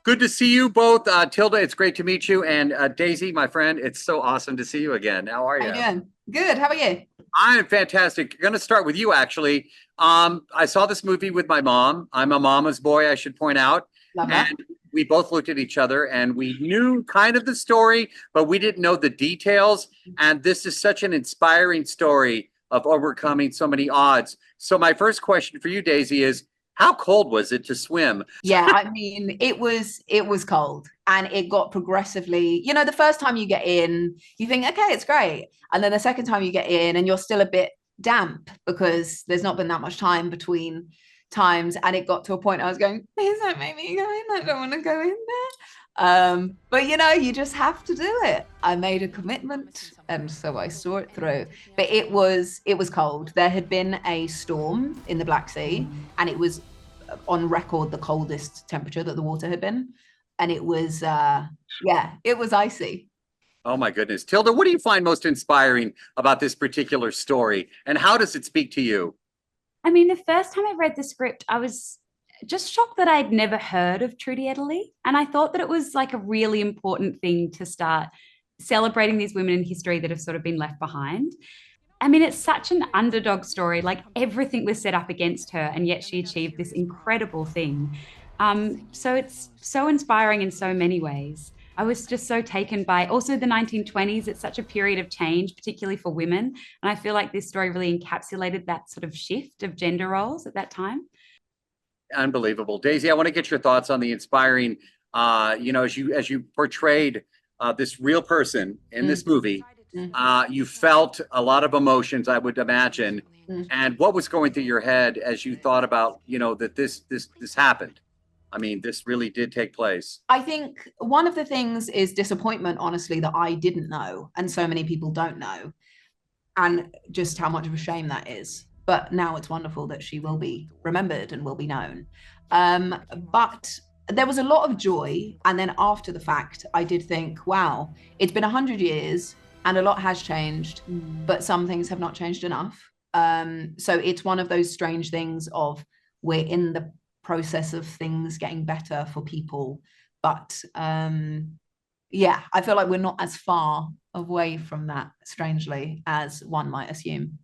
Good to see you both. Tilda, it's great to meet you. And Daisy, my friend, it's so awesome to see you again. How are How you you? doing? Good. How are you? I'm fantastic. Going to start with you, actually. I saw this movie with my mom. I'm a mama's boy, I should point out. Love And that. we both looked at each other and we knew kind of the story, but we didn't know the details. And this is such an inspiring story of overcoming so many odds. So, my first question for you, Daisy, is how cold was it to swim? Yeah, I mean, it was cold and it got progressively, the first time you get in, you think, okay, it's great. And then the second time you get in and you're still a bit damp because there's not been that much time between times. And it got to a point I was going, please don't make me go in. I don't want to go in there. But you just have to do it. I made a commitment and so I saw it through. But it was cold. There had been a storm in the Black Sea and it was on record the coldest temperature that the water had been. And it was yeah, it was icy. Oh my goodness. Tilda, what do you find most inspiring about this particular story? And how does it speak to you? I mean, the first time I read the script, I was just shocked that I'd never heard of Trudy Italy. And I thought that it was like a really important thing to start celebrating these women in history that have sort of been left behind. I mean, it's such an underdog story. Like everything was set up against her, and yet she achieved this incredible thing. So it's so inspiring in so many ways. I was just so taken by also the 1920s. It's such a period of change, particularly for women. And I feel like this story really encapsulated that sort of shift of gender roles at that time. Unbelievable. Daisy, I want to get your thoughts on the inspiring, as you portrayed this real person in Mm, this movie. mm, You felt a lot of emotions, I would imagine. mm. And what was going through your head as you thought about, that this happened? I mean, this really did take place. I think one of the things is disappointment, honestly, that I didn't know, and so many people don't know, and just how much of a shame that is. But now it's wonderful that she will be remembered and will be known. But there was a lot of joy. And then after the fact, I did think, wow, it's been 100 years and a lot has changed, but some things have not changed enough. So it's one of those strange things of we're in the process of things getting better for people. But yeah, I feel like we're not as far away from that, strangely, as one might assume.